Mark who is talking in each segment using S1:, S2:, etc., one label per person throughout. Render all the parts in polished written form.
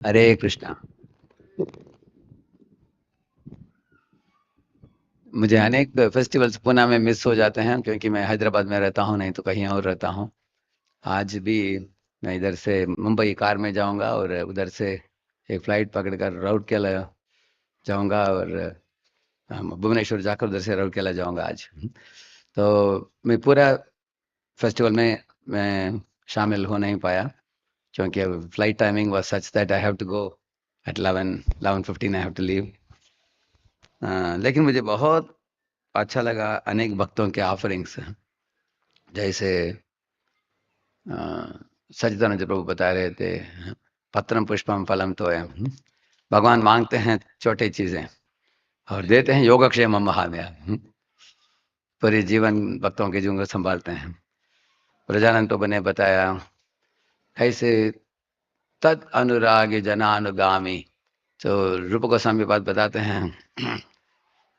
S1: हरे कृष्णा। मुझे अनेक फेस्टिवल्स पुणे में मिस हो जाते हैं क्योंकि मैं हैदराबाद में रहता हूँ, नहीं तो कहीं और रहता हूँ। आज भी मैं इधर से मुंबई कार में जाऊंगा और उधर से एक फ्लाइट पकड़कर राउरकेला जाऊंगा और भुवनेश्वर जाकर उधर से राउरकेला जाऊंगा आज। तो मैं पूरा फेस्टिवल में मैं शामिल हो नहीं पाया क्योंकि flight timing was such that I have to go at 11:15 I have to leave. लेकिन मुझे बहुत अच्छा लगा अनेक भक्तों के ऑफरिंग्स, जैसे अ, सच्चिदानंद प्रभु बता रहे थे, पत्रम पुष्पम फलम तो है। भगवान मांगते हैं छोटी चीजें और देते हैं योगक्षेम महामया। पूरे जीवन भक्तों के जीवन को संभालते हैं। ब्रजानंद प्रभु ने बताया ऐसे तद अनुराग जनानुगामी। तो रूप गोस्वामी बात बताते हैं,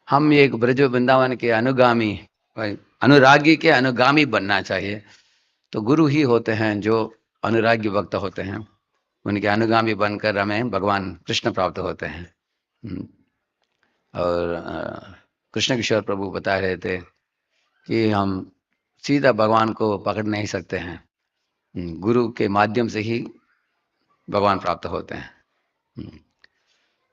S1: हम एक ब्रज वृंदावन के अनुगामी, अनुरागी के अनुगामी बनना चाहिए। तो गुरु ही होते हैं जो अनुरागी भक्त होते हैं, उनके अनुगामी बनकर हमें भगवान कृष्ण प्राप्त होते हैं। हम्म, और कृष्ण किशोर प्रभु बता रहे थे कि हम सीधा भगवान को पकड़ नहीं सकते हैं, गुरु के माध्यम से ही भगवान प्राप्त होते हैं। हम्म,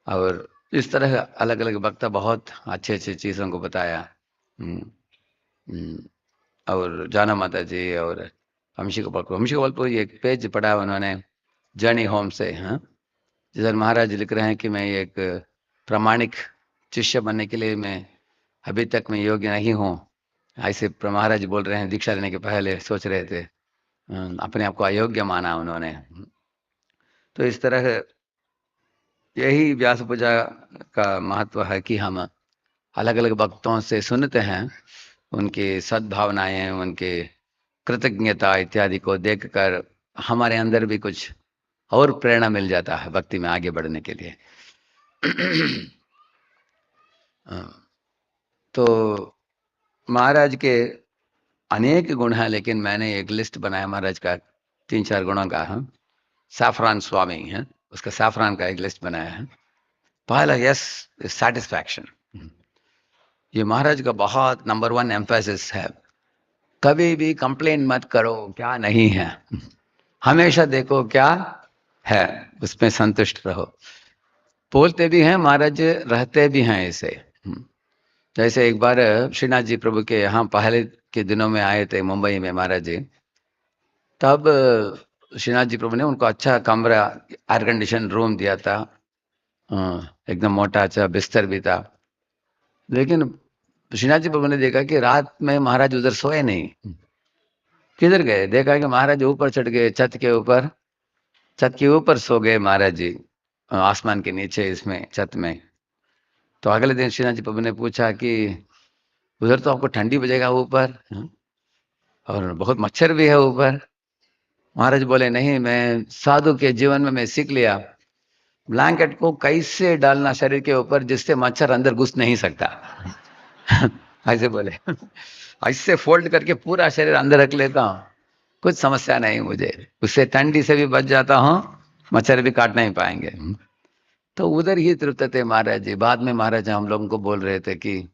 S1: और इस तरह अलग अलग वक्ता बहुत अच्छे अच्छे चीज़ों को बताया। हम्म, हम्म, और जाना माता जी और वंशी गोपाल एक पेज पढ़ा उन्होंने जर्नी होम से। हाँ, जिधर महाराज लिख रहे हैं कि मैं एक प्रामाणिक शिष्य बनने के लिए मैं अभी तक मैं योग्य नहीं हूँ। ऐसे महाराज बोल रहे हैं, दीक्षा लेने के पहले सोच रहे थे, अपने आप को अयोग्य माना उन्होंने। तो इस तरह यही व्यास पूजा का महत्व है कि हम अलग अलग वक्तों से सुनते हैं, उनकी सद्भावनाएं, उनके कृतज्ञता इत्यादि को देखकर हमारे अंदर भी कुछ और प्रेरणा मिल जाता है भक्ति में आगे बढ़ने के लिए। तो महाराज के अनेक गुण हैं, लेकिन मैंने एक लिस्ट बनाया महाराज का 3-4 गुणों का। है सैफरान स्वामी है, उसका सैफरान का एक लिस्ट बनाया है। पहला यस, सेटिस्फैक्शन। ये महाराज का बहुत नंबर 1 एम्फेसिस है। कभी भी कंप्लेन मत करो क्या नहीं है, हमेशा देखो क्या है, उसमें संतुष्ट रहो। बोलते भी हैं महाराज, रहते भी हैं ऐसे। जैसे एक बार श्रीनाथ जी प्रभु के यहाँ पहले के दिनों में आए थे मुंबई में महाराज जी। तब श्रीनाथ जी प्रभु ने उनको अच्छा कमरा, एयर कंडीशन रूम दिया था। एकदम मोटा अच्छा बिस्तर भी था। लेकिन श्रीनाथ जी प्रभु ने देखा कि रात में महाराज उधर सोए नहीं। किधर गए, देखा कि महाराज ऊपर चढ़ गए, छत के ऊपर, छत के ऊपर सो गए महाराज जी, आसमान के नीचे इसमें छत में। तो अगले दिन श्रीनाथ जी प्रभु ने पूछा कि उधर तो आपको ठंडी बजेगा ऊपर, और बहुत मच्छर भी है ऊपर। महाराज बोले नहीं, मैं साधु के जीवन में मैं सीख लिया ब्लैंकेट को कैसे डालना शरीर के ऊपर जिससे मच्छर अंदर घुस नहीं सकता। ऐसे बोले, ऐसे फोल्ड करके पूरा शरीर अंदर रख लेता हूँ, कुछ समस्या नहीं मुझे, उससे ठंडी से भी बच जाता हूँ, मच्छर भी काट नहीं पाएंगे। तो उधर ही तृप्त थे महाराज जी। बाद में महाराज हम लोगों को बोल रहे थे कि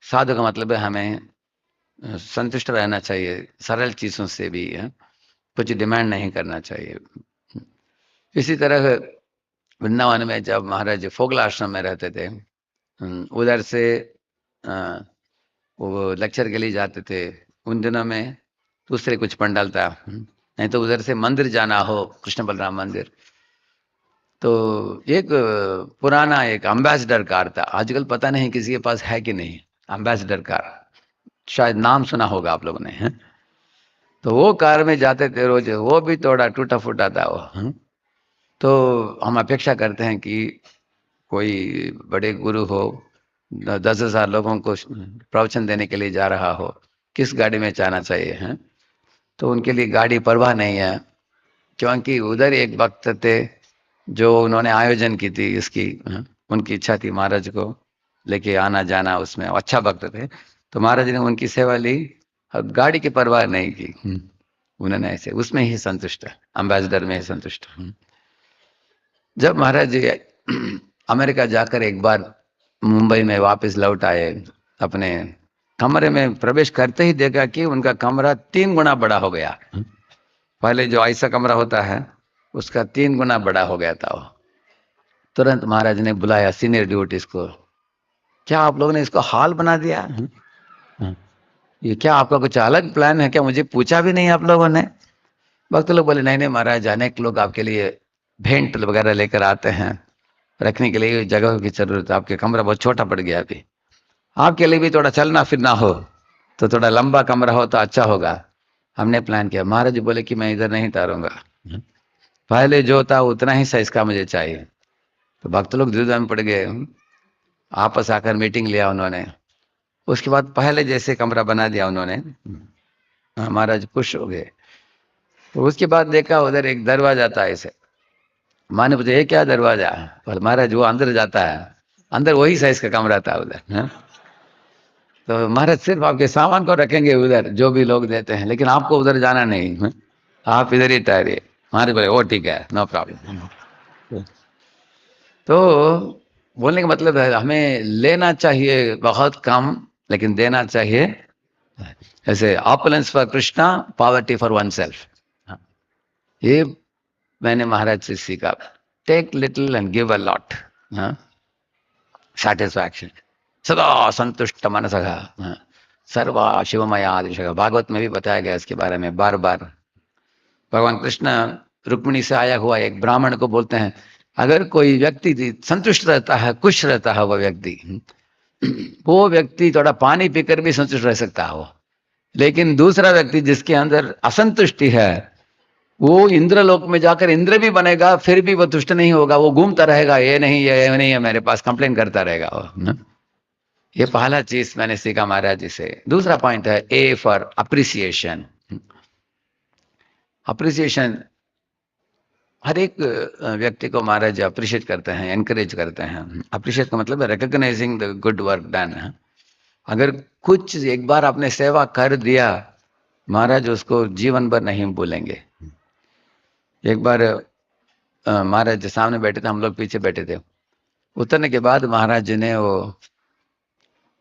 S1: साधु का मतलब है हमें संतुष्ट रहना चाहिए, सरल चीजों से भी है, कुछ डिमांड नहीं करना चाहिए। इसी तरह वृंदावन में जब महाराज फोगला आश्रम में रहते थे, उधर से अ, वो लेक्चर के लिए जाते थे। उन दिनों में दूसरे कुछ पंडाल था, नहीं तो उधर से मंदिर जाना हो, कृष्ण बलराम मंदिर, तो एक पुराना एक अम्बेसडर कार था। आजकल पता नहीं किसी के पास है कि नहीं, अम्बेसडर कार, शायद नाम सुना होगा आप लोगों ने, है? तो वो कार में जाते थे रोज, वो भी थोड़ा टूटा फूटा था वो, तो हम अपेक्षा करते हैं कि कोई बड़े गुरु हो, 10,000 लोगों को प्रवचन देने के लिए जा रहा हो, किस गाड़ी में जाना चाहिए है? तो उनके लिए गाड़ी परवाह नहीं है, क्योंकि उधर एक वक्त थे जो उन्होंने आयोजन की थी इसकी, उनकी इच्छा थी महाराज को लेके आना जाना, उसमें अच्छा वक्त थे। तो महाराज ने उनकी सेवा ली, अब गाड़ी की परवाह नहीं की। उन्होंने ऐसे उसमें ही संतुष्ट है, अम्बेसडर में ही संतुष्ट। जब महाराज जी अमेरिका जाकर एक बार मुंबई में वापस लौट आए, अपने कमरे में प्रवेश करते ही देखा कि उनका कमरा 3 गुना बड़ा हो गया। पहले जो ऐसा कमरा होता है उसका 3 गुना बड़ा हो गया था वो। तुरंत महाराज ने बुलाया सीनियर ड्यूटीज को, क्या आप लोगों ने इसको हॉल बना दिया? ये क्या आपका कुछ अलग प्लान है क्या? मुझे पूछा भी नहीं आप लोगों ने। भक्त लोग बोले नहीं नहीं महाराज, अनेक लोग आपके लिए भेंट वगैरह लेकर आते हैं, रखने के लिए जगह की जरूरत है, आपके कमरा बहुत छोटा पड़ गया अभी, आपके लिए भी थोड़ा चलना फिरना हो तो थोड़ा लंबा कमरा हो तो अच्छा होगा। हमने प्लान किया। महाराज जी बोले कि मैं इधर नहीं ठहरूंगा, पहले जो था उतना ही साइज का मुझे चाहिए। तो भक्त लोग द्विधा में पड़ गए, आपस आकर मीटिंग लिया उन्होंने। उसके बाद पहले जैसे कमरा बना दिया उन्होंने। महाराज खुश हो गए। तो उसके बाद देखा उधर एक दरवाजा था ऐसे। माँ ने पूछा ये क्या दरवाजा? पर महाराज वो अंदर जाता है, अंदर वही साइज का कमरा था उधर। तो महाराज सिर्फ आपके सामान को रखेंगे उधर, जो भी लोग देते हैं, लेकिन आपको उधर जाना नहीं, आप इधर ही ठहरिए। महाराज बोले ओ ठीक है, नो प्रॉब्लम। तो बोलने का मतलब है हमें लेना चाहिए बहुत कम, लेकिन देना चाहिए। ऐसे opulence for Krishna, poverty for one self. ये मैंने महाराज से सीखा। Take little and give a lot, satisfaction. सदा संतुष्ट मनसः सर्वा शिवमय आदिश। भागवत में भी बताया गया इसके बारे में बार बार। भगवान कृष्ण रुक्मिणी से आया हुआ एक ब्राह्मण को बोलते हैं, अगर कोई व्यक्ति संतुष्ट रहता है, खुश रहता है, वो व्यक्ति थोड़ा पानी पीकर भी संतुष्ट रह सकता है वो। लेकिन दूसरा व्यक्ति जिसके अंदर असंतुष्टि है, वो इंद्रलोक में जाकर इंद्र भी बनेगा, फिर भी वो तुष्ट नहीं होगा, वो घूमता रहेगा, ये नहीं है मेरे पास, कंप्लेन करता रहेगा वो। ये पहला चीज मैंने सीखा महाराज जी से। दूसरा पॉइंट है ए फॉर अप्रिसिएशन। अप्रिसिएशन हर एक व्यक्ति को महाराज अप्रिशिएट करते हैं, एनकरेज करते हैं। अप्रिशिएट का मतलब है recognising the good work done. अगर कुछ एक बार आपने सेवा कर दिया, महाराज उसको जीवन भर नहीं भूलेंगे। एक बार महाराज जी सामने बैठे थे, हम लोग पीछे बैठे थे। उतरने के बाद महाराज जी ने वो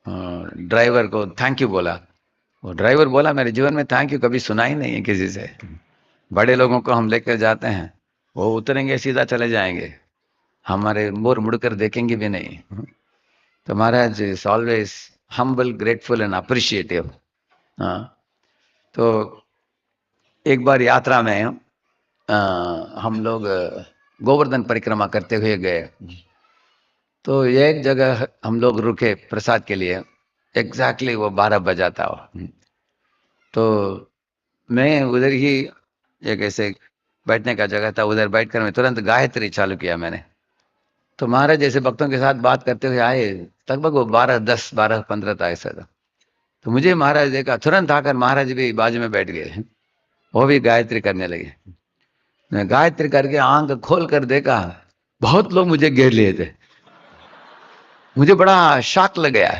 S1: ड्राइवर को थैंक यू बोला। वो ड्राइवर बोला मेरे जीवन में थैंक यू कभी सुना ही नहीं है किसी से। बड़े लोगों को हम लेकर जाते हैं, वो उतरेंगे सीधा चले जाएंगे, हमारे मोर मुड़कर देखेंगे भी नहीं। तो Maharaj is always humble, grateful and appreciative. तो एक बार यात्रा में हम लोग गोवर्धन परिक्रमा करते हुए गए। तो एक जगह हम लोग रुके प्रसाद के लिए, एग्जैक्टली वो 12 बजा था। तो मैं उधर ही एक ऐसे बैठने का जगह था, उधर बैठकर मैं तुरंत गायत्री चालू किया मैंने। तो महाराज जैसे भक्तों के साथ बात करते हुए आए, लगभग वो 12-10, 12-15 था ऐसा था। तो मुझे महाराज देखा, तुरंत आकर महाराज भी बाजू में बैठ गए, वो भी गायत्री करने लगे। मैं गायत्री करके आंख खोल कर देखा, बहुत लोग मुझे घेर लिए थे। मुझे बड़ा शॉक लग गया,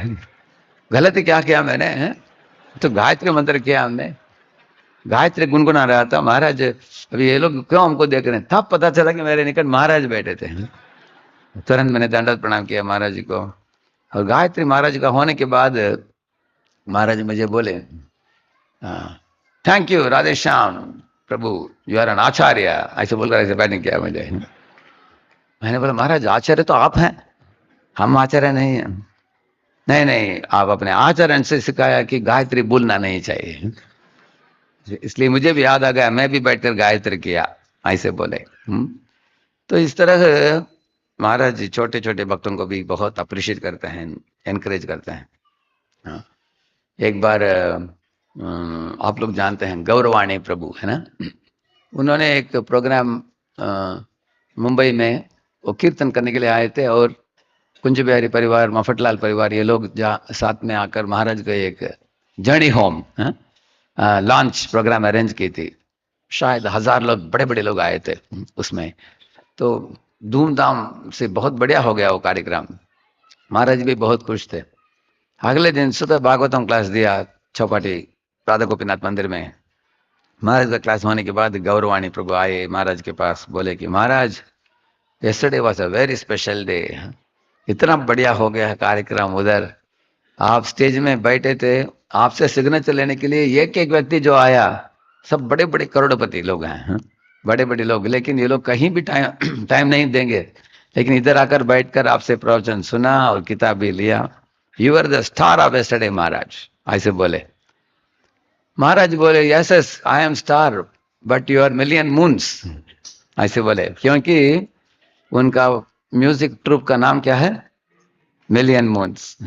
S1: गलत क्या किया मैंने, है? तो गायत्री मंत्र किया हमने, गायत्री गुनगुना रहा था। महाराज अभी ये लोग क्यों हमको देख रहे हैं? तब पता चला कि मेरे निकट महाराज बैठे थे। तुरंत मैंने दंडवत प्रणाम किया महाराज जी को। और गायत्री महाराज का होने के बाद महाराज मुझे बोले thank you Radhe Shyam Prabhu, you are an acharya. ऐसे बोलकर ऐसे बैठने किया मुझे। मैंने बोला महाराज आचार्य तो आप हैं, हम आचार्य नहीं हैं। नहीं नहीं, आप अपने आचरण से सिखाया कि गायत्री बोलना नहीं चाहिए, इसलिए मुझे भी याद आ गया, मैं भी बैठकर गायत्री किया, ऐसे बोले। तो इस तरह महाराज जी छोटे छोटे भक्तों को भी बहुत अप्रिशिएट करते हैं, एनकरेज करते हैं। हाँ। एक बार आप लोग जानते हैं गौरवाणी प्रभु, है ना? उन्होंने एक प्रोग्राम मुंबई में वो कीर्तन करने के लिए आए थे, और कुंज बिहारी परिवार, मफटलाल परिवार, ये लोग साथ में आकर महाराज का एक journey home launch programme arrange की थी। शायद 1000 लोग, बड़े बड़े लोग आए थे उसमें। तो धूमधाम से बहुत बढ़िया हो गया वो कार्यक्रम। महाराज भी बहुत खुश थे। अगले दिन सुबह भागवतम क्लास दिया चौपाटी राधा गोपीनाथ मंदिर में। महाराज का क्लास होने के बाद गौरवाणी प्रभु आए महाराज के पास, बोले कि महाराज yesterday was a very special day. इतना बढ़िया हो गया कार्यक्रम उधर, आप स्टेज में बैठे थे, आपसे सिग्नेचर लेने के लिए एक एक व्यक्ति जो आया, सब बड़े बड़े करोड़पति लोग हैं, बड़े बड़े लोग, लेकिन ये लोग कहीं भी टाइम टाइम नहीं देंगे, लेकिन इधर आकर बैठकर आपसे प्रवचन सुना और किताब भी लिया। You are the star of yesterday Maharaj, ऐसे बोले। महाराज बोले yes yes I am star but you are million moons, ऐसे बोले, क्योंकि उनका म्यूजिक ट्रूप का नाम क्या है, मिलियन मून्स।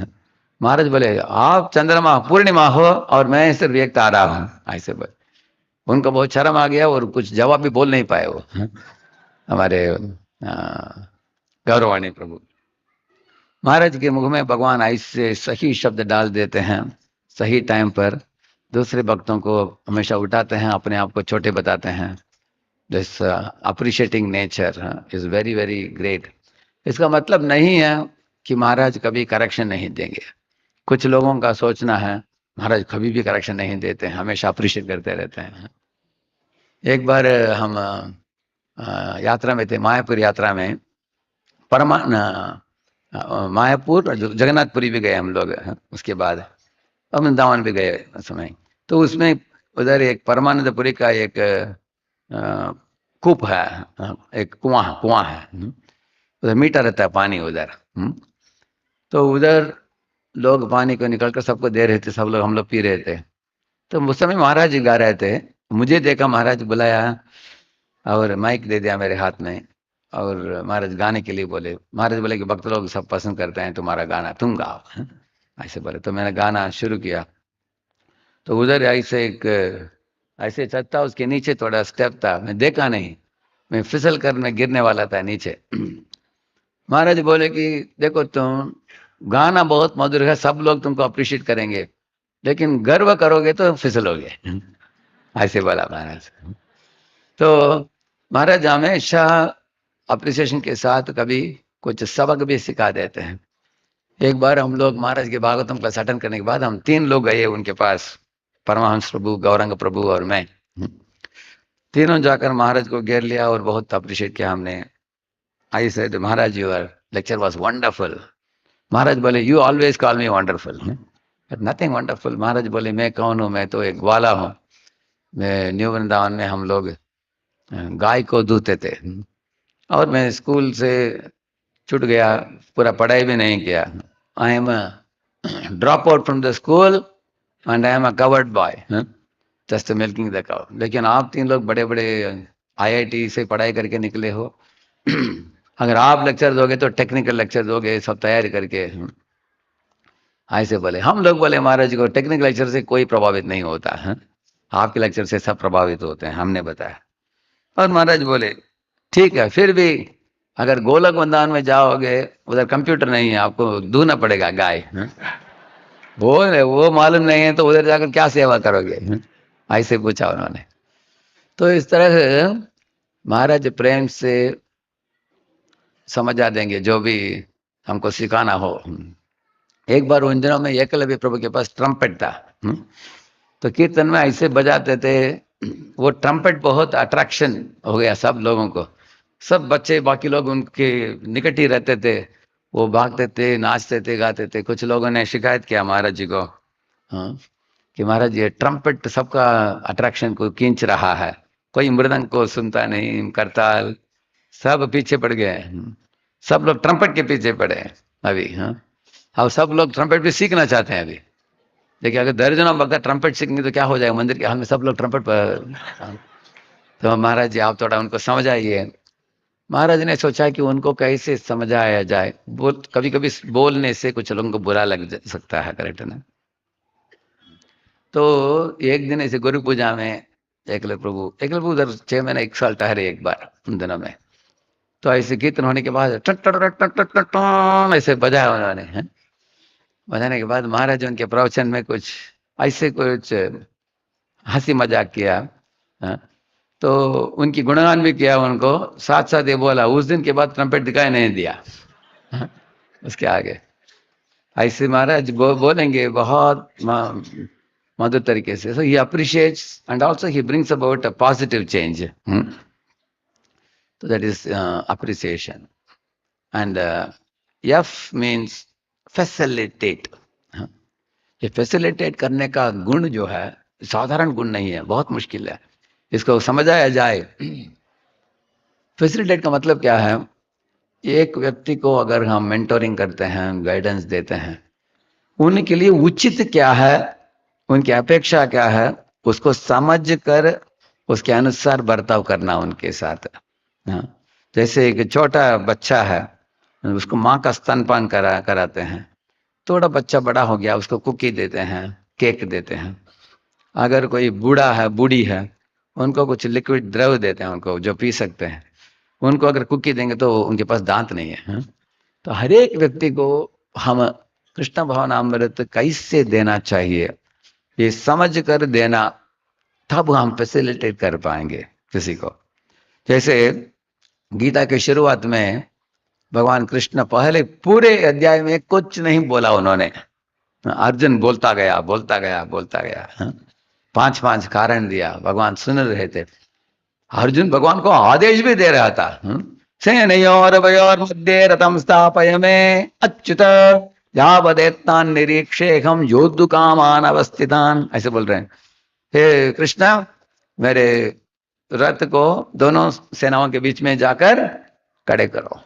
S1: महाराज बोले आप चंद्रमा पूर्णिमा हो और मैं सिर्फ एक तारा हूं, ऐसे बोले। उनको बहुत शर्म आ गया और कुछ जवाब भी बोल नहीं पाए वो, हमारे गौरवाणी प्रभु। महाराज के मुख में भगवान ऐसे सही शब्द डाल देते हैं सही टाइम पर, दूसरे भक्तों को हमेशा उठाते हैं, अपने आप को छोटे बताते हैं। This appreciating nature is very very great. इसका मतलब नहीं है कि महाराज कभी करेक्शन नहीं देंगे। कुछ लोगों का सोचना है महाराज कभी भी करेक्शन नहीं देते हैं, हमेशा अप्रिशिएट करते रहते हैं। एक बार हम यात्रा में थे, मायापुर यात्रा में, मायापुर जगन्नाथपुरी भी गए हम लोग, उसके बाद वृंदावन भी गए उस समय। तो उसमें उधर एक परमानंदपुरी का एक कूप है, एक कुआं है, उधर मीठा रहता है पानी उधर। तो उधर लोग पानी को निकल कर सबको दे रहे थे, सब लोग, हम लोग पी रहे थे। तो उस समय महाराज जी गा रहे थे, मुझे देखा, महाराज बुलाया और माइक दे दिया मेरे हाथ में, और महाराज गाने के लिए बोले। महाराज बोले कि भक्त लोग सब पसंद करते हैं तुम्हारा गाना, तुम गाओ, ऐसे बोले। तो मैंने गाना शुरू किया। तो उधर ऐसे एक ऐसे छत था, उसके नीचे थोड़ा स्टेप था, मैं देखा नहीं, मैं फिसल कर मैं गिरने वाला था नीचे। महाराज बोले कि देखो तुम गाना बहुत मधुर है, सब लोग तुमको अप्रिशिएट करेंगे, लेकिन गर्व करोगे तो फिसलोगे, ऐसे बोला महाराज। तो महाराज हमेशा अप्रिसिएशन के साथ कभी कुछ सबक भी सिखा देते हैं। एक बार हम लोग महाराज के भागवतम क्लास अटेंड करने के बाद हम 3 लोग गए उनके पास, परमहंस प्रभु, गौरंग प्रभु और मैं। तीनों जाकर महाराज को घेर लिया और बहुत अप्रिशिएट किया हमने। I said Maharaj your lecture was wonderful. Maharaj बोले you always call me wonderful, but nothing wonderful. Maharaj बोले मैं कौन हूँ, मैं तो एक ग्वाला हूँ। मैं न्यू वृंदावन में हम लोग गाय को दूते थे, और मैं स्कूल से छूट गया, पूरा पढ़ाई भी नहीं किया। I am drop out from the school and I am a covered boy, just milking the cow. लेकिन आप 3 लोग बड़े बड़े IIT से पढ़ाई करके निकले हो, अगर आप लेक्चर दोगे तो टेक्निकल लेक्चर दोगे सब तैयारी करके, ऐसे बोले। हम लोग बोले महाराज जी को टेक्निकल लेक्चर से कोई प्रभावित नहीं होता है, आपके लेक्चर से सब प्रभावित होते हैं, हमने बताया। और महाराज बोले ठीक है, फिर भी अगर गोलक वृंदावन में जाओगे उधर कंप्यूटर नहीं है, आपको दूना पड़ेगा गाय, वो मालूम नहीं है तो उधर जाकर क्या सेवा करोगे, ऐसे पूछा उन्होंने। तो इस तरह से महाराज प्रेम से समझा देंगे जो भी हमको सिखाना हो। एक बार उन दिनों में एकलव्य प्रभु के पास ट्रम्पेट था, तो कीर्तन में ऐसे बजाते थे, वो ट्रम्पेट बहुत अट्रैक्शन हो गया सब लोगों को। सब बच्चे बाकी लोग उनके निकट ही रहते थे, वो भागते थे, नाचते थे, गाते थे। कुछ लोगों ने शिकायत किया महाराज जी को, हाँ, कि महाराज ये ट्रम्पेट सबका अट्रैक्शन को खींच रहा है, कोई मृदंग को सुनता नहीं, करताल, सब पीछे पड़ गए, सब लोग ट्रम्पेट के पीछे पड़े अभी। हाँ, और सब लोग ट्रम्पेट भी सीखना चाहते हैं अभी। देखिए अगर दर्जनों भक्त ट्रम्पेट सीखेंगे तो क्या हो जाएगा, मंदिर के हाल में सब लोग ट्रम्पेट पर। तो महाराज जी आप थोड़ा उनको समझाइए। महाराज ने सोचा कि उनको कैसे समझाया जाए, कभी कभी बोलने से कुछ लोगों को बुरा लग सकता है, करेक्ट है ना। तो एक दिन ऐसे गुरु पूजा में एकलव्य प्रभु उधर 6 महीने 1 साल ठहरे एक बार उन दिनों में। तो ऐसे कीर्तन होने के बाद ऐसे बजाया उन्होंने, बजाने के बाद महाराज उनके प्रवचन में कुछ ऐसे कुछ हंसी मजाक किया, तो उनकी गुणगान भी किया उनको, साथ साथ ये बोला उस दिन के बाद ट्रम्पेट दिखाई नहीं दिया उसके आगे। ऐसे महाराज बोलेंगे बहुत मधुर तरीके से। So he appreciates and also he brings about a positive change. So that is appreciation. And F means facilitate. हाँ, ये facilitate करने का गुण जो है साधारण गुण नहीं है, बहुत मुश्किल है। इसको समझाया जाए, फैसिलिटेट का मतलब क्या है? एक व्यक्ति को अगर हम मेंटोरिंग करते हैं, गाइडेंस देते हैं, उनके लिए उचित क्या है, उनकी अपेक्षा क्या है, उसको समझ कर उसके अनुसार बर्ताव करना उनके साथ। हाँ, जैसे एक छोटा बच्चा है, उसको माँ का स्तनपान कराते हैं। थोड़ा बच्चा बड़ा हो गया, उसको कुकी देते हैं, केक देते हैं। अगर कोई बूढ़ा है, बूढ़ी है, उनको कुछ लिक्विड द्रव देते हैं, उनको जो पी सकते हैं। उनको अगर कुकी देंगे तो उनके पास दांत नहीं है। हाँ? तो हर एक व्यक्ति को हम कृष्ण भावनामृत कैसे देना चाहिए, ये समझ कर देना, तब हम फैसिलिटेट कर पाएंगे किसी को। जैसे गीता के शुरुआत में भगवान कृष्ण पहले पूरे अध्याय में कुछ नहीं बोला उन्होंने। अर्जुन बोलता गया, बोलता गया, बोलता गया। हाँ? 5 कारण दिया, भगवान सुन रहे थे। अर्जुन भगवान को आदेश भी दे रहा था। सेनयोर वयोर मध्ये रथम स्थापय में अच्युत यावदेतान निरीक्षेहम योद्धु कामान अवस्थितान, ऐसे बोल रहे हैं। हे कृष्णा, मेरे रथ को दोनों सेनाओं के बीच में जाकर खड़े करो।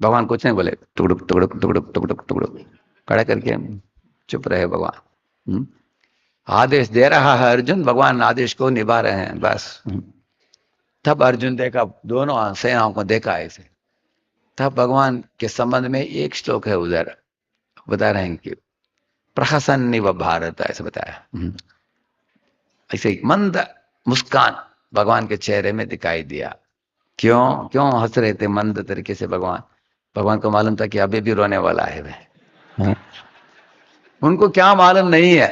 S1: भगवान कुछ नहीं बोले, टुकड़ुक टुकड़ुक टुकड़ुक टुकड़ुक टुकड़ुक खड़े करके चुप रहे भगवान। आदेश दे रहा है अर्जुन, भगवान आदेश को निभा रहे हैं, बस। तब अर्जुन देखा, दोनों सेनाओं को देखा ऐसे। तब भगवान के संबंध में एक श्लोक है उधर, बता रहे हैं कि प्रहसन्निव भारत, ऐसे बताया। ऐसे एक मंद मुस्कान भगवान के चेहरे में दिखाई दिया। क्यों क्यों हंस रहे थे मंद तरीके से भगवान? भगवान को मालूम था कि अभी भी रोने वाला है वह। उनको क्या मालूम नहीं है,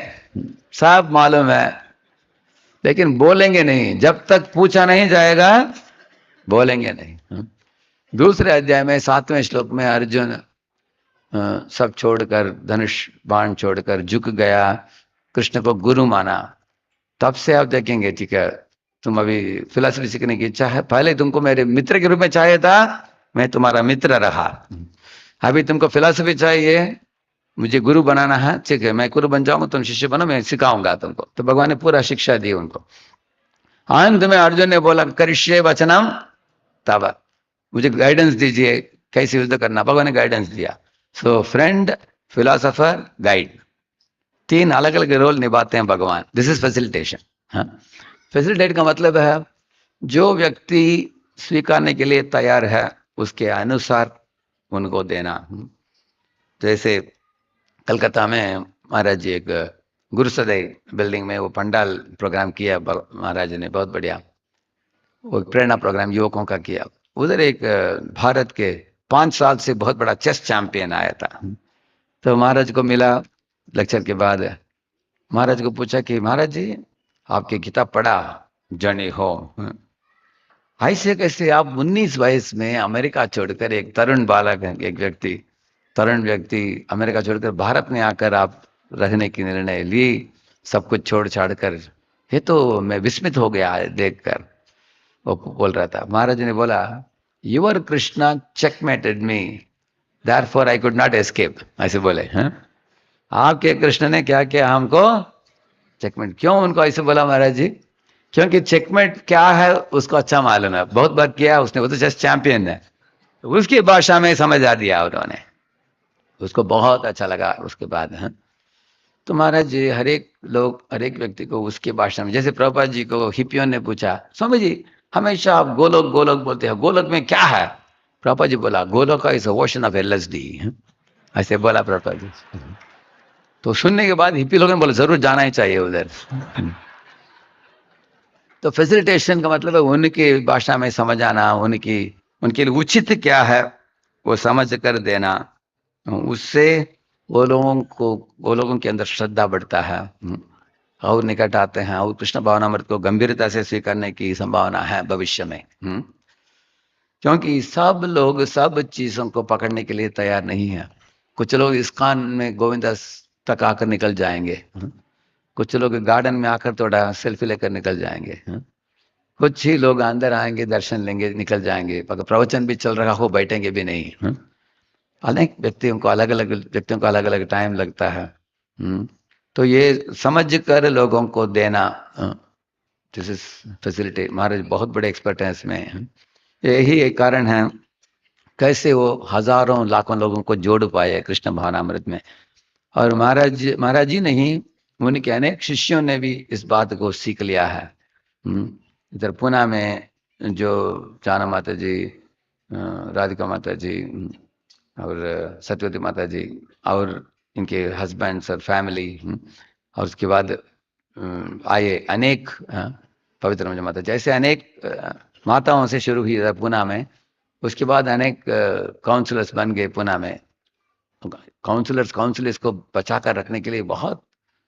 S1: सब मालूम है, लेकिन बोलेंगे नहीं। जब तक पूछा नहीं जाएगा, बोलेंगे नहीं। दूसरे अध्याय में 7वें श्लोक में अर्जुन सब छोड़कर, धनुष बाण छोड़कर झुक गया, कृष्ण को गुरु माना। तब से आप देखेंगे, ठीक है, तुम अभी फिलॉसफी सीखने की इच्छा है, पहले तुमको मेरे मित्र के रूप में चाहिए था, मैं तुम्हारा मित्र रहा। अभी तुमको फिलॉसफी चाहिए, मुझे गुरु बनाना है, ठीक है, मैं गुरु बन जाऊंगा, तुम शिष्य बनो, मैं सिखाऊंगा तुमको। तो भगवान ने पूरा शिक्षा दी उनको। अंत में अर्जुन ने बोला, करिष्ये वचनम तब, मुझे गाइडेंस दीजिए कैसे युद्ध करना। भगवान ने गाइडेंस दिया। सो फ्रेंड, फिलोसोफर, गाइड, 3 अलग अलग रोल निभाते हैं भगवान। This is facilitation. हाँ, फैसिलिटेट का मतलब है जो व्यक्ति स्वीकारने के लिए तैयार है, उसके अनुसार उनको देना। जैसे कलकत्ता में महाराज जी एक गुरुसदय बिल्डिंग में वो पंडाल प्रोग्राम किया महाराज ने, बहुत बढ़िया। वो प्रेरणा प्रोग्राम युवकों का किया। उधर एक भारत के 5 साल से बहुत बड़ा चेस चैंपियन आया था। तो महाराज को मिला लेक्चर के बाद, महाराज को पूछा कि महाराज जी, आपकी किताब पढ़ा, जर्नी हो, ऐसे कैसे आप 19 वयस में अमेरिका छोड़कर, एक तरुण बालक है, एक व्यक्ति, तरुण व्यक्ति अमेरिका छोड़कर भारत में आकर आप रहने की निर्णय ली, सब कुछ छोड़ छाड़ कर। ये तो मैं विस्मित हो गया देखकर। वो बोल रहा था, महाराज ने बोला, your Krishna checkmated me, therefore I could not escape, ऐसे बोले। हैं, आपके कृष्ण ने क्या किया, हमको चेकमेट। क्यों उनको ऐसे बोला महाराज जी? क्योंकि चेकमेट क्या है उसको अच्छा मालूम है, बहुत बार किया उसने, वो तो जस्ट चैंपियन है। तो उसकी भाषा में समझा दिया उन्होंने, उसको बहुत अच्छा लगा उसके बाद। है तो महाराज जी हर एक लोग, हर एक व्यक्ति को उसकी भाषा में, जैसे प्रभुपाद जी को हिपियों ने पूछा, स्वामी जी हमेशा आप गोलोक गोलोक बोलते हैं, गोलोक में क्या है? प्रभुपाद जी बोला, Golok is ocean of LSD, ऐसे बोला प्रभुपाद जी। तो सुनने के बाद हिप्पी लोगों ने बोला, जरूर जाना ही चाहिए उधर। तो फैसिलिटेशन का मतलब है उनकी भाषा में समझ आना, उनके लिए उचित क्या है वो समझ कर देना। उससे वो लोगों के अंदर श्रद्धा बढ़ता है और निकट आते हैं, और कृष्ण भावनामृत को गंभीरता से स्वीकारने की संभावना है भविष्य में। क्योंकि सब लोग सब चीजों को पकड़ने के लिए तैयार नहीं है। कुछ लोग इस्कॉन में गोविंदास तक आकर निकल जाएंगे, कुछ लोग गार्डन में आकर थोड़ा सेल्फी लेकर निकल जाएंगे। कुछ ही लोग अंदर आएंगे, दर्शन लेंगे, निकल जाएंगे। अगर प्रवचन भी चल रहा हो बैठेंगे भी नहीं। अनेक व्यक्तियों को अलग अलग टाइम लगता है। तो ये समझ कर लोगों को देना, दिस इज फैसिलिटी। महाराज बहुत बड़े एक्सपर्ट हैं इसमें। यही एक कारण है कैसे वो हजारों लाखों लोगों को जोड़ पाए कृष्ण भावनामृत में। और महाराज जी नहीं, उनके अनेक शिष्यों ने भी इस बात को सीख लिया है। इधर पुणे में जो जाना माता जी, राधिका माता जी, और सत्यवती माता जी, और इनके हस्बैंड्स और फैमिली, और उसके बाद आए अनेक पवित्र मंजू माता, जैसे अनेक माताओं से शुरू हुई पुणे में। उसके बाद अनेक काउंसलर्स बन गए पुणे में। काउंसलर्स को बचा कर रखने के लिए बहुत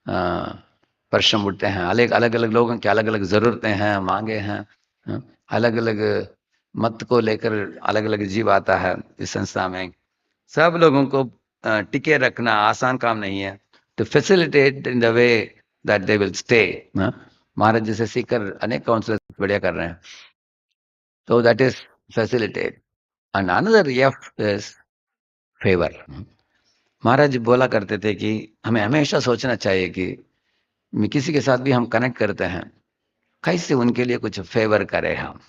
S1: परिश्रम उठते हैं। अलग अलग लोगों की अलग अलग जरूरतें हैं, मांगे हैं। अलग अलग मत को लेकर अलग अलग जीव आता है इस संस्था में। सब लोगों को टिके रखना आसान काम नहीं है। To facilitate in the way that they will stay. Maharaj ji से सीखकर अनेक काउंसलर बढ़िया कर रहे हैं। तो that is facilitate. And another F is favour. Maharaj ji बोला करते थे कि हमें हमेशा सोचना चाहिए कि किसी के साथ भी हम कनेक्ट करते हैं, कैसे उनके लिए कुछ फेवर करें हम।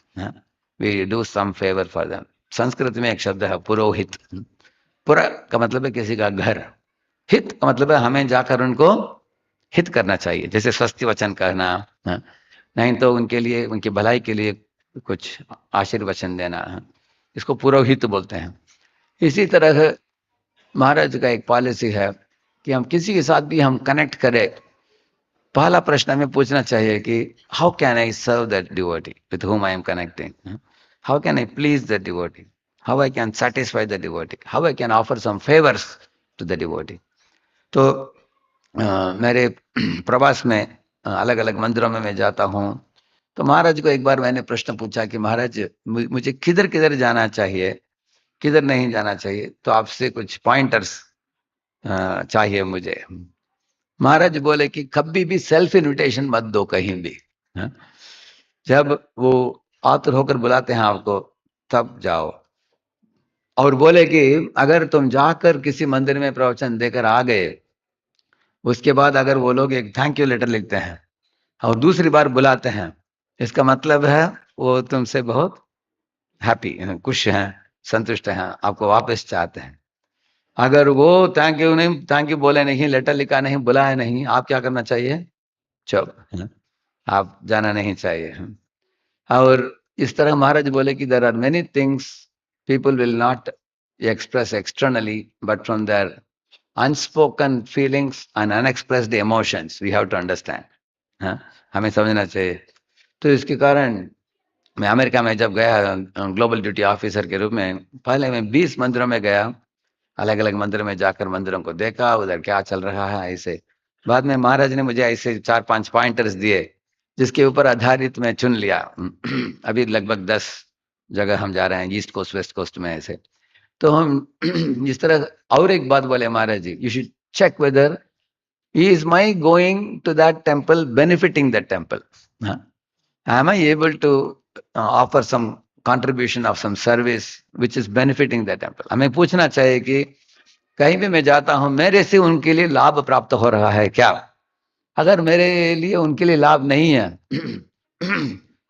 S1: We do some favour for them. Sanskrit में एक शब्द है पुरोहित। पुरा का मतलब है किसी का घर, हित का मतलब है हमें जाकर उनको हित करना चाहिए, जैसे स्वस्ति वचन कहना, नहीं तो उनके लिए, उनकी भलाई के लिए कुछ आशीर्वचन देना, इसको पुरोहित बोलते हैं। इसी तरह महाराज का एक पॉलिसी है कि हम किसी के साथ भी हम कनेक्ट करें, पहला प्रश्न हमें पूछना चाहिए कि how can I serve that deity with whom I am connecting, how can I please that deity, how I can satisfy the deity, how I can offer some favours to the deity. तो मेरे प्रवास में अलग अलग मंदिरों में मैं जाता हूँ। तो महाराज को एक बार मैंने प्रश्न पूछा कि महाराज मुझे किधर किधर जाना चाहिए, किधर नहीं जाना चाहिए, तो आपसे कुछ पॉइंटर्स चाहिए मुझे। महाराज बोले कि कभी भी सेल्फ इन्विटेशन मत दो कहीं भी। जब वो आतुर होकर बुलाते हैं आपको तब जाओ। और बोले कि अगर तुम जाकर किसी मंदिर में प्रवचन देकर आ गए, उसके बाद अगर वो लोग एक थैंक यू लेटर लिखते हैं और दूसरी बार बुलाते हैं, इसका मतलब है वो तुमसे बहुत हैप्पी, खुश हैं, संतुष्ट हैं, आपको वापस चाहते हैं। अगर वो थैंक यू नहीं, थैंक यू बोले नहीं, लेटर लिखा नहीं, बुलाया नहीं, आप क्या करना चाहिए? चुप, आप जाना नहीं चाहिए। और इस तरह महाराज बोले कि there are many things people will not express externally, but from their unspoken feelings and unexpressed emotions we have to understand. हमें समझना चाहिए। तो इसके कारण मैं अमेरिका में जब गया ग्लोबल ड्यूटी ऑफिसर के रूप में, पहले मैं 20 मंदिरों में गया। अलग अलग मंदिरों में जाकर मंदिरों को देखा, उधर क्या चल रहा है ऐसे। बाद में महाराज ने मुझे ऐसे 4-5 पॉइंटर्स दिए जिसके ऊपर आधारित मैं चुन लिया। अभी लगभग 10 जगह हम जा रहे हैं, ईस्ट कोस्ट वेस्ट कोस्ट में ऐसे। तो हम इस तरह। और एक बात बोले Maharaj ji, you should check whether is my going to that temple benefiting that temple. Am I able to offer some contribution of some service which is benefiting that temple? हमें पूछना चाहिए कि कहीं भी मैं जाता हूं मेरे से उनके लिए लाभ प्राप्त हो रहा है क्या। अगर मेरे लिए उनके लिए लाभ नहीं है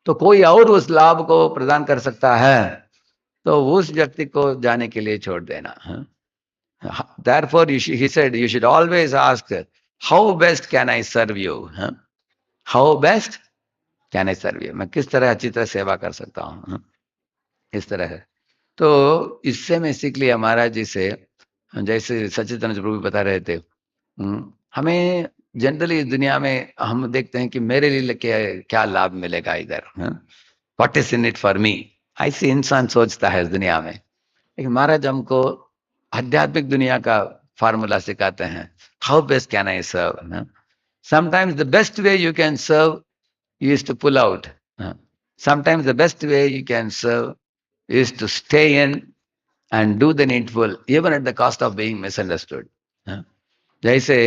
S1: तो कोई और उस लाभ को प्रदान कर सकता है, तो उस व्यक्ति को जाने के लिए छोड़ देना। Therefore, he said, you should always ask, how best can I serve you? How best can I serve you? मैं किस तरह अच्छी तरह सेवा कर सकता हूँ, इस तरह है। तो इससे मैं सीख लिया महाराज जी से, जैसे सच्चिदानंद प्रभु बता रहे थे। हमें जनरली दुनिया में हम देखते हैं कि मेरे लिए क्या लाभ मिलेगा इधर, what is in it for me, ऐसे इंसान सोचता है इस दुनिया में। लेकिन महाराज हमको आध्यात्मिक दुनिया का फार्मूला सिखाते हैं। How best can I serve? Sometimes the best way you can serve is to pull out. Sometimes the best way you can serve is to stay in and do the needful, even at the cost of being misunderstood. जैसे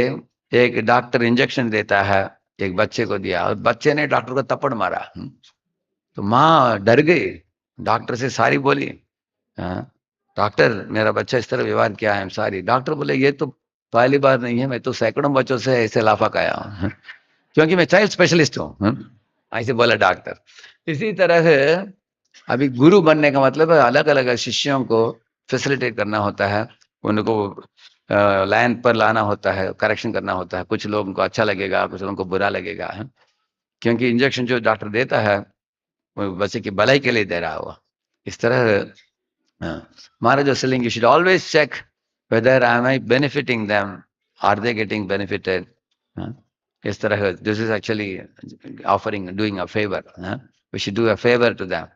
S1: एक doctor injection देता है, एक बच्चे को दिया और बच्चे ने डॉक्टर को थप्पड़ मारा, तो माँ डर गई, डॉक्टर से सारी बोली, हाँ डॉक्टर मेरा बच्चा इस तरह व्यवहार किया है, सारी। डॉक्टर बोले ये तो पहली बार नहीं है, मैं तो सैकड़ों बच्चों से ऐसे लाफा खाया हूँ, क्योंकि मैं चाइल्ड स्पेशलिस्ट हूँ, ऐसे बोला डॉक्टर। इसी तरह से अभी गुरु बनने का मतलब है अलग अलग शिष्यों को फैसिलिटेट करना होता है, उनको लाइन पर लाना होता है, करेक्शन करना होता है। कुछ लोगों को अच्छा लगेगा, कुछ लोगों को बुरा लगेगा, है? क्योंकि इंजेक्शन जो डॉक्टर देता है वो बच्चे की भलाई के लिए दे रहा हुआ। इस तरह महाराज was saying you should always check whether am I benefiting them, are they getting benefited, हाँ? इस तरह this is actually offering, doing a favor, हाँ? We should do a favor to them,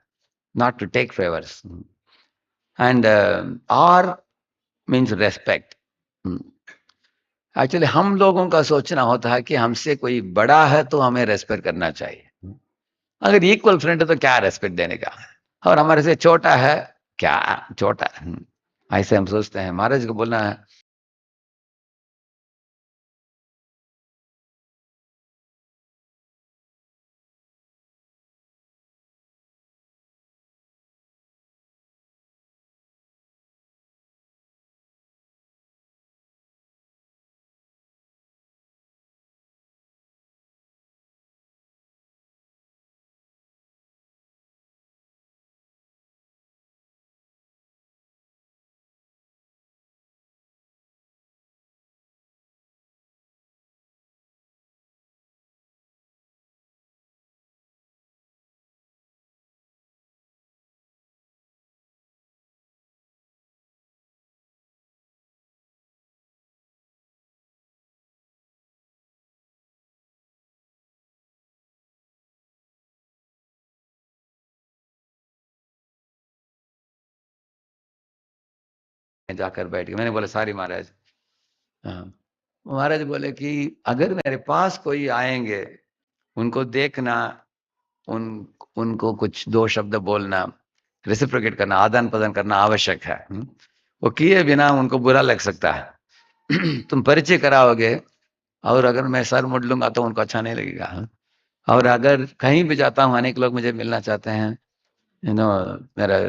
S1: not to take favors. And R means respect. Actually हम लोगों का सोचना होता है कि हमसे कोई बड़ा है तो हमें रेस्पेक्ट करना चाहिए, अगर इक्वल फ्रेंड है तो क्या रेस्पेक्ट देने का, और हमारे से छोटा है क्या, छोटा ऐसे हम सोचते हैं। महाराज को बोलना है जाकर बैठ के, मैंने बोला सारी महाराज। हाँ, महाराज बोले कि अगर मेरे पास कोई आएंगे, उनको देखना, उन उनको कुछ दो शब्द बोलना, रेसिप्रोकेट करना, आदान प्रदान करना आवश्यक है। वो किए बिना उनको बुरा लग सकता है। तुम परिचय कराओगे और अगर मैं सर मुड़ लूंगा तो उनको अच्छा नहीं लगेगा, हाँ? और अगर कहीं भी जाता हूँ अनेक लोग मुझे मिलना चाहते हैं, मेरा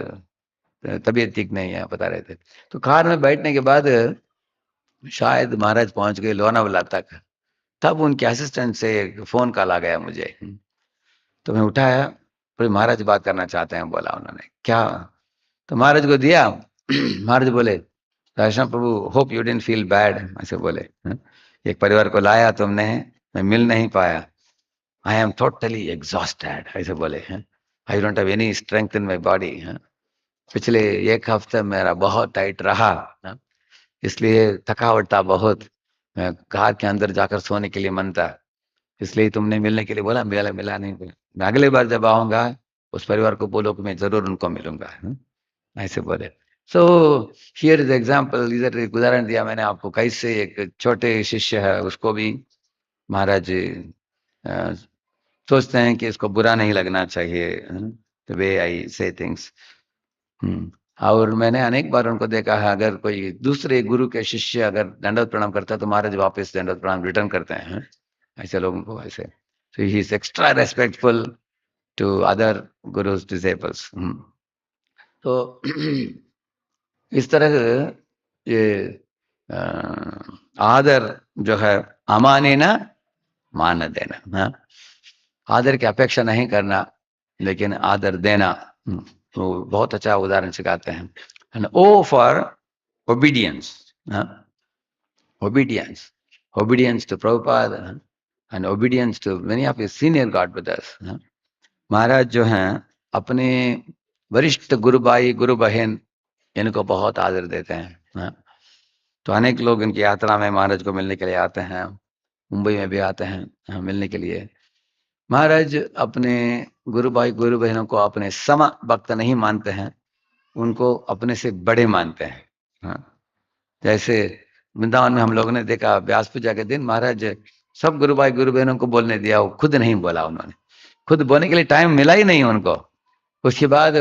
S1: तबीयत ठीक नहीं है बता रहे थे, तो कार में बैठने के बाद शायद महाराज पहुंच गए लोनावाला तक, तब उनके असिस्टेंट से एक फोन कॉल आ गया मुझे। तो मैं उठाया, फिर महाराज बात करना चाहते हैं, बोला उन्होंने क्या, तो महाराज को दिया। महाराज बोले Rajnath Prabhu hope you didn't feel bad, ऐसे बोले, एक परिवार को लाया तुमने, मैं मिल नहीं पाया, आई एम टोटली एग्जॉस्टेड, ऐसे बोले हैं, I don't have any strength in my body. पिछले एक हफ्ते मेरा बहुत टाइट रहा, इसलिए थकावट था बहुत, मैं कार के अंदर जाकर सोने के लिए मन था, इसलिए तुमने मिलने के लिए बोला, मिला मिला नहीं, मैं अगली बार जब आऊंगा उस परिवार को बोलो कि मैं जरूर उनको मिलूंगा, ऐसे बोले। सो हियर इज एग्जाम्पल, इधर एक उदाहरण दिया मैंने आपको, कैसे एक छोटे शिष्य है उसको भी महाराज सोचते हैं कि इसको बुरा नहीं लगना चाहिए, द वे आई से थिंग्स। और मैंने अनेक बार उनको देखा है, अगर कोई दूसरे गुरु के शिष्य अगर दंडवत प्रणाम करता है तो महाराज वापस दंडवत प्रणाम रिटर्न करते हैं, ऐसे लोगों को ऐसे। So he is extra respectful to other gurus disciples. तो इस तरह ये आदर जो है, अमाने ना मान देना, हाँ? आदर की अपेक्षा नहीं करना लेकिन आदर देना। तो बहुत अच्छा उदाहरण सिखाते हैं। And O for obedience, obedience, obedience to Prabhupada and obedience to many of his senior God brothers। महाराज जो हैं अपने वरिष्ठ गुरु भाई गुरु बहन इनको बहुत आदर देते हैं। तो अनेक लोग इनकी यात्रा में महाराज को मिलने के लिए आते हैं, मुंबई में भी आते हैं मिलने के लिए। महाराज अपने गुरु भाई गुरु बहनों को अपने सम भक्त नहीं मानते हैं, उनको अपने से बड़े मानते हैं। जैसे वृंदावन में हम लोगों ने देखा, व्यास पूजा के दिन महाराज सब गुरु भाई गुरु बहनों को बोलने दिया, वो खुद नहीं बोला, उन्होंने खुद बोलने के लिए टाइम मिला ही नहीं उनको। उसके बाद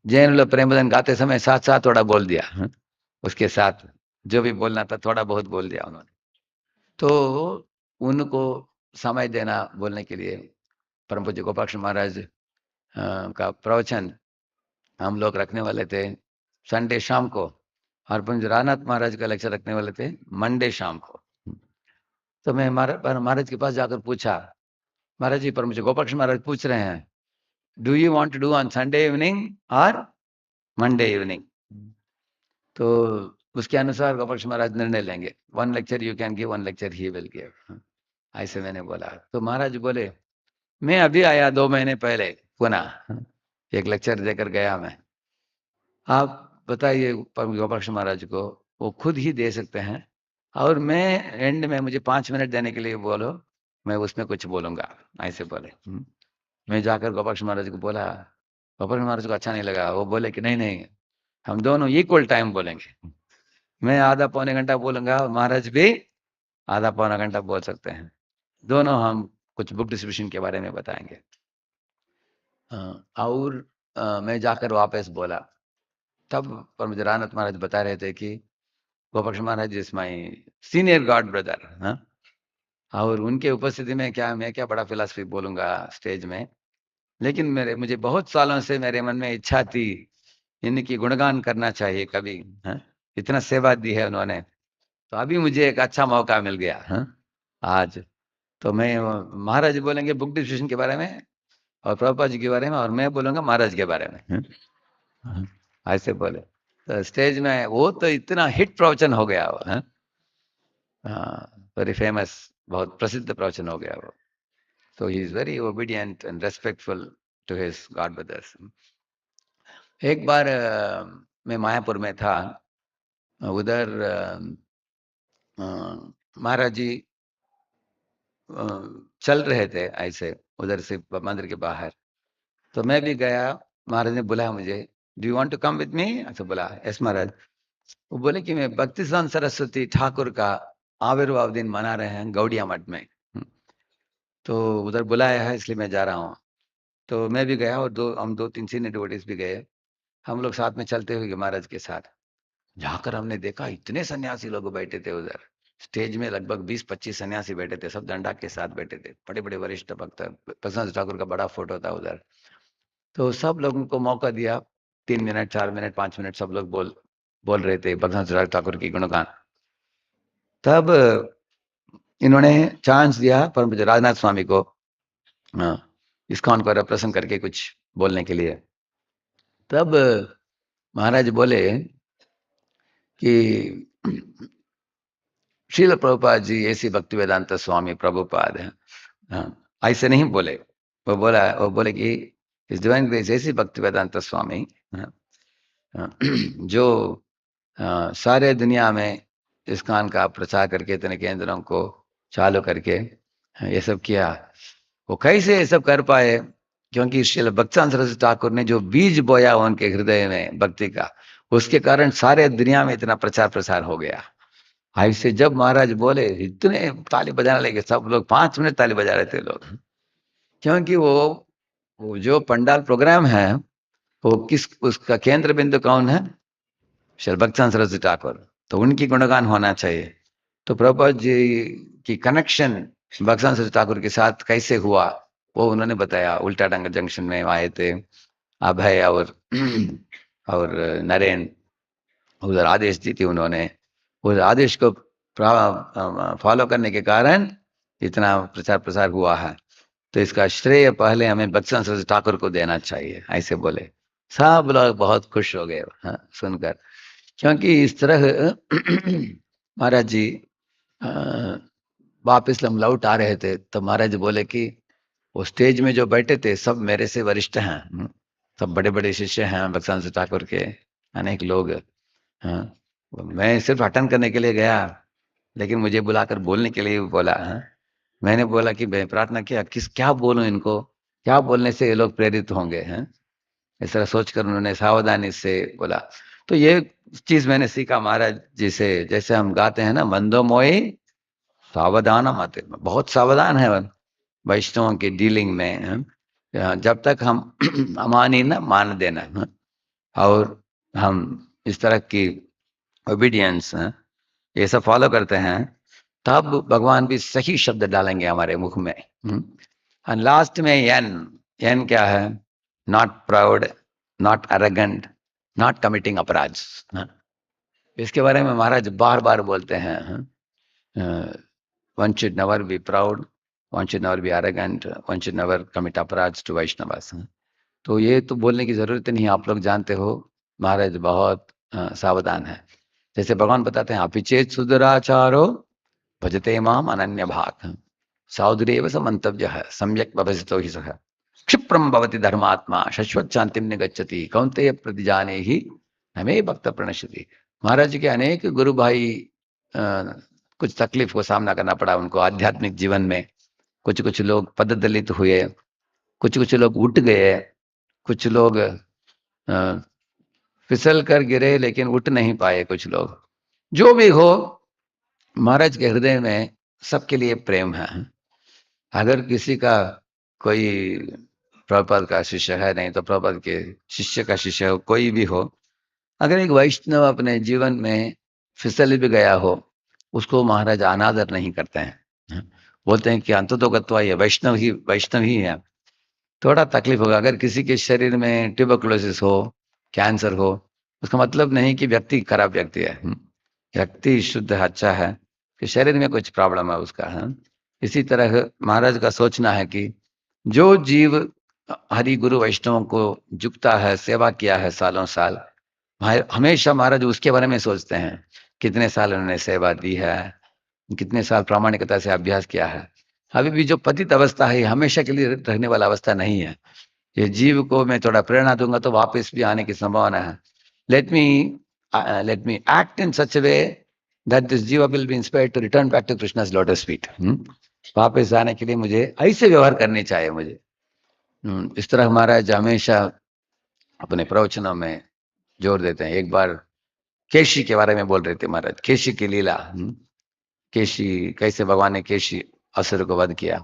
S1: जैन लोग प्रेम भजन गाते समय साथ साथ थोड़ा बोल दिया, उसके साथ जो भी बोलना था थोड़ा बहुत बोल दिया उन्होंने। तो उनको समय देना बोलने के लिए परम पूज्य गोपाल महाराज का प्रवचन हम लोग रखने वाले थे संडे शाम को, और पंडित रामनाथ महाराज का लेक्चर रखने वाले थे मंडे शाम को। तो मैं महाराज के पास जाकर पूछा, महाराज जी पर मुझे गोपाल महाराज पूछ रहे हैं, do you want to do on Sunday evening और मंडे इवनिंग? तो उसके अनुसार गोपाल महाराज निर्णय लेंगे, 1 lecture you can give, 1 lecture he will give, ऐसे मैंने बोला। तो महाराज बोले, मैं अभी आया 2 महीने पहले पुनः, एक लेक्चर देकर गया मैं, आप बताइए गोपाल महाराज को, वो खुद ही दे सकते हैं, और मैं एंड में मुझे 5 मिनट देने के लिए बोलो, मैं उसमें कुछ बोलूंगा, ऐसे बोले। मैं जाकर गोपाल महाराज को बोला, गोपाल महाराज को अच्छा नहीं लगा, वो बोले कि नहीं नहीं, हम दोनों इक्वल टाइम बोलेंगे, मैं आधा पौने घंटा बोलूंगा, महाराज भी आधा पौना घंटा बोल सकते हैं, दोनों हम कुछ बुक डिस्ट्रीब्यूशन के बारे में बताएंगे। और मैं जाकर वापस बोला, तब पर मुझे रामनाथ महाराज बता रहे थे कि Gopal Maharaj is my senior god brother, और उनके उपस्थिति में मैं क्या बड़ा फिलॉसफी बोलूंगा स्टेज में, लेकिन मुझे बहुत सालों से मेरे मन में इच्छा थी इनकी गुणगान करना चाहिए कभी, इतना सेवा दी है उन्होंने, तो अभी मुझे एक अच्छा मौका मिल गया आज। तो मैं महाराज बोलेंगे बुक डिस्ट्रीब्यूशन के बारे में और प्रभुपाद जी के बारे में, और मैं बोलूंगा महाराज के बारे में, ऐसे बोले। तो स्टेज में वो तो इतना हिट प्रवचन हो गया वो, वेरी फेमस, बहुत प्रसिद्ध प्रवचन हो गया वो। So he is very obedient and respectful to his God brothers. एक बार मैं मायापुर में था, उधर महाराज जी चल रहे थे ऐसे उधर से मंदिर के बाहर, तो मैं भी गया, महाराज ने बुलाया मुझे, do you want to come with me? ऐसे बोला, यस महाराज। वो बोले कि मैं भक्तिसिद्धांत सरस्वती ठाकुर का आविर्भाव दिन मना रहे हैं गौड़िया मठ में, तो उधर बुलाया है इसलिए मैं जा रहा हूँ। तो मैं भी गया, और हम 2-3 सीनियर डिवोटीज भी गए, हम लोग साथ में चलते हुए महाराज के साथ जाकर हमने देखा इतने सन्यासी लोग बैठे थे उधर, स्टेज में लगभग 20-25 सन्यासी बैठे थे, सब दंडा के साथ बैठे थे, बड़े बड़े वरिष्ठ भक्त, प्रसन्न ठाकुर का बड़ा फोटो था उधर। तो सब लोगों को मौका दिया, 3 मिनट 4 मिनट 5 मिनट सब लोग बोल रहे थे प्रसन्न ठाकुर की गुणगान। तब इन्होंने चांस दिया परम पूज्य राजनाथ स्वामी को इस्कॉन को रिप्रेजेंट करके कुछ बोलने के लिए। तब महाराज बोले कि श्रील प्रभुपाद जी ऐसी भक्ति वेदांत स्वामी प्रभुपाद हैं, ऐसे नहीं बोले, वो बोले कि इस डिवाइन ग्रेस ऐसी भक्ति वेदांत स्वामी जो सारे दुनिया में इस्कॉन का प्रचार करके इतने केंद्रों को चालू करके ये सब किया। वो कैसे ये सब कर पाए? क्योंकि श्रील भक्तिसिद्धांत सरस्वती ठाकुर ने जो बीज बोया उनके हृदय में भक्ति का, उसके कारण सारे दुनिया में इतना प्रचार प्रसार हो गया। ऐसे जब महाराज बोले इतने ताली बजाने लगे, सब लोग 5 मिनट ताली बजा रहे थे लोग, क्योंकि वो जो पंडाल प्रोग्राम है वो उसका केंद्र बिंदु कौन है? श्री भक्तिसिद्धांत सरस्वती ठाकुर, तो उनकी गुणगान होना चाहिए। तो प्रभुपाद जी की कनेक्शन भक्तिसिद्धांत सरस्वती ठाकुर के साथ कैसे हुआ वो उन्होंने बताया। उल्टा डंगर जंक्शन में आए थे अभय और नरेन, उधर आदेश दी थी उन्होंने, उस आदेश को फॉलो करने के कारण इतना प्रचार प्रसार हुआ है। तो इसका श्रेय पहले हमें भक्तिसिद्धांत सरस्वती ठाकुर को देना चाहिए, ऐसे बोले। सब लोग बहुत खुश हो गए सुनकर, क्योंकि इस तरह महाराज जी वापिस हम लौट आ रहे थे, तो महाराज बोले कि वो स्टेज में जो बैठे थे सब मेरे से वरिष्ठ हैं, सब बड़े बड़े शिष्य हैं भक्तिसिद्धांत ठाकुर के, अनेक लोग। मैं सिर्फ अटेंड करने के लिए गया, लेकिन मुझे बुलाकर बोलने के लिए बोला। मैंने बोला कि मैं प्रार्थना किया क्या बोलूं इनको, क्या बोलने से ये लोग प्रेरित होंगे, इस तरह सोचकर उन्होंने सावधानी से बोला। तो ये चीज मैंने सीखा महाराज जी से, जैसे हम गाते हैं ना, मंदो मोई सावधान मत, बहुत सावधान है वैष्णवों की डीलिंग में, जब तक हम अमानी न मान देना, और हम इस तरह की ओबीडियंस ये सब फॉलो करते हैं, तब भगवान भी सही शब्द डालेंगे हमारे मुख में। और लास्ट में एन क्या है? not proud, not arrogant, not committing अपराध। इसके बारे में महाराज बार बार बोलते हैं। One should never be proud, one should never be arrogant, one should never commit अपराध to वैष्णवास। तो ये तो बोलने की जरूरत नहीं, आप लोग जानते हो। महाराज बहुत सावधान है। जैसे भगवान बताते हैं, अपिचेत सुदराचारो भजते माम अनन्य भाग साउदरेव स मंतव्य है सम्यक व्यवसितो ही सह क्षिप्रम भवति धर्मात्मा शाश्वत शांतिम निगच्छति कौन्तेय प्रतिजाने ही हमें भक्त प्रणश्यति। महाराज जी के अनेक गुरु भाई कुछ तकलीफ को सामना करना पड़ा उनको आध्यात्मिक जीवन में। कुछ कुछ लोग पददलित हुए, कुछ कुछ लोग उठ गए, कुछ लोग फिसल कर गिरे लेकिन उठ नहीं पाए कुछ लोग। जो भी हो, महाराज के हृदय में सबके लिए प्रेम है। अगर किसी का कोई प्रभुपाद का शिष्य है, नहीं तो प्रभुपाद के शिष्य का शिष्य हो, कोई भी हो, अगर एक वैष्णव अपने जीवन में फिसल भी गया हो, उसको महाराज अनादर नहीं करते हैं। बोलते हैं कि अंततोगत्वा ये वैष्णव ही है। थोड़ा तकलीफ होगा अगर किसी के शरीर में ट्यूबरकुलोसिस हो, कैंसर हो, उसका मतलब नहीं कि व्यक्ति खराब व्यक्ति है। व्यक्ति शुद्ध अच्छा है कि शरीर में कुछ प्रॉब्लम है उसका है। इसी तरह महाराज का सोचना है कि जो जीव हरि गुरु वैष्णव को झुकता है, सेवा किया है सालों साल, हमेशा महाराज उसके बारे में सोचते हैं। कितने साल उन्होंने सेवा दी है, कितने साल प्रामाणिकता से अभ्यास किया है। अभी भी जो पतित अवस्था है हमेशा के लिए रहने वाला अवस्था नहीं है। ये जीव को मैं थोड़ा प्रेरणा दूंगा तो वापस भी आने की संभावना है। Let me act in such way that this jiva will be inspired to return back to Krishna's lotus feet. वापस आने के लिए मुझे ऐसे व्यवहार करने चाहिए मुझे। इस तरह महाराज हमेशा अपने प्रवचनों में जोर देते हैं। एक बार केशी के बारे में बोल रहे थे महाराज, केशी की लीला। केशी कैसे भगवान ने केशी असुर को वध किया।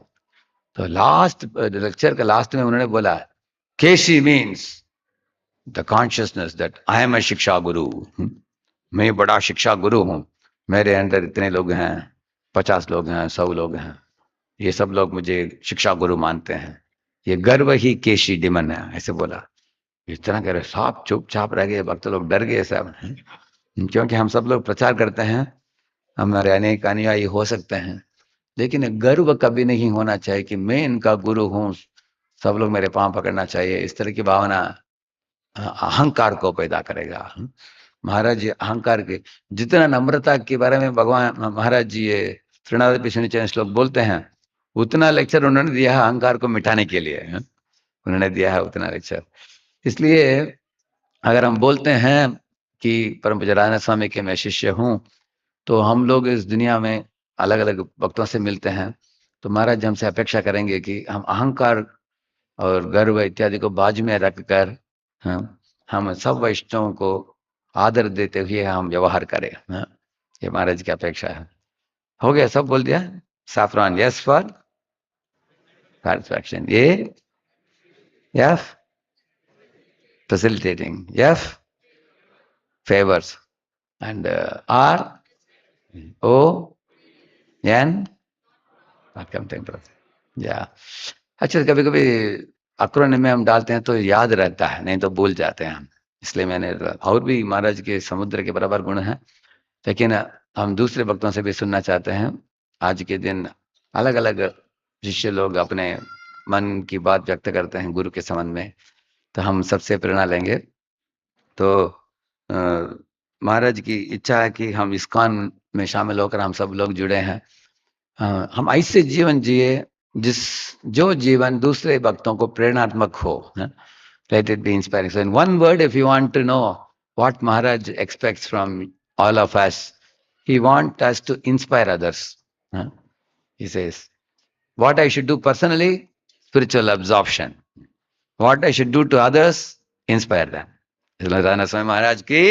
S1: तो लास्ट लेक्चर के लास्ट में उन्होंने बोला, Keshi means the consciousness that I am a shiksha guru. मैं बड़ा शिक्षा गुरु हूं, मेरे अंदर इतने लोग हैं, 50 लोग हैं, 100 लोग हैं, ये सब लोग मुझे शिक्षा गुरु मानते हैं। ये गर्व ही केशी डिमन है, ऐसे बोला। इस तरह कह रहे, सब चुपचाप रह गए, भक्त लोग डर गए सब। क्योंकि हम सब लोग प्रचार करते हैं, हमारे अनेक अनुयायी हो सकते हैं, लेकिन गर्व कभी नहीं होना चाहिए कि मैं इनका गुरु हूं, सब लोग मेरे पांव पकड़ना चाहिए। इस तरह की भावना अहंकार को पैदा करेगा। महाराज जी अहंकार के, जितना नम्रता के बारे में भगवान महाराज जी ये तृणावती सुनिचय श्लोक बोलते हैं, उतना लेक्चर उन्होंने दिया है अहंकार को मिटाने के लिए। उन्होंने दिया है उतना लेक्चर। इसलिए अगर हम बोलते हैं कि परम पूज्य राजनाथ स्वामी के मैं शिष्य हूं, तो हम लोग इस दुनिया में अलग अलग भक्तों से मिलते हैं, तो महाराज हमसे अपेक्षा करेंगे कि हम अहंकार और गर्व इत्यादि को बाजू में रखकर हम सब वैष्णवों को आदर देते हुए हम व्यवहार करें। ये महाराज की अपेक्षा है। हो गया, सब बोल दिया। Saffron yes for satisfaction, A F facilitating, F favors, and R O N या अच्छा, कभी कभी अक्रोनिम में हम डालते हैं तो याद रहता है, नहीं तो भूल जाते हैं हम। इसलिए मैंने, और भी महाराज के समुद्र के बराबर गुण हैं, लेकिन हम दूसरे भक्तों से भी सुनना चाहते हैं। आज के दिन अलग अलग शिष्य लोग अपने मन की बात व्यक्त करते हैं गुरु के संबंध में, तो हम सबसे प्रेरणा लेंगे। तो महाराज की इच्छा है कि हम इस्कॉन में शामिल होकर हम सब लोग जुड़े हैं। हम ऐसे जीवन जिए जो जीवन दूसरे भक्तों को प्रेरणात्मक हो। Let it be inspiring. So in one word, if you want to know what Maharaj expects from all of us, he wants us to inspire others. He says, what I should do personally, spiritual absorption. What I should do to others, inspire them. Rajnath Swami Maharaj की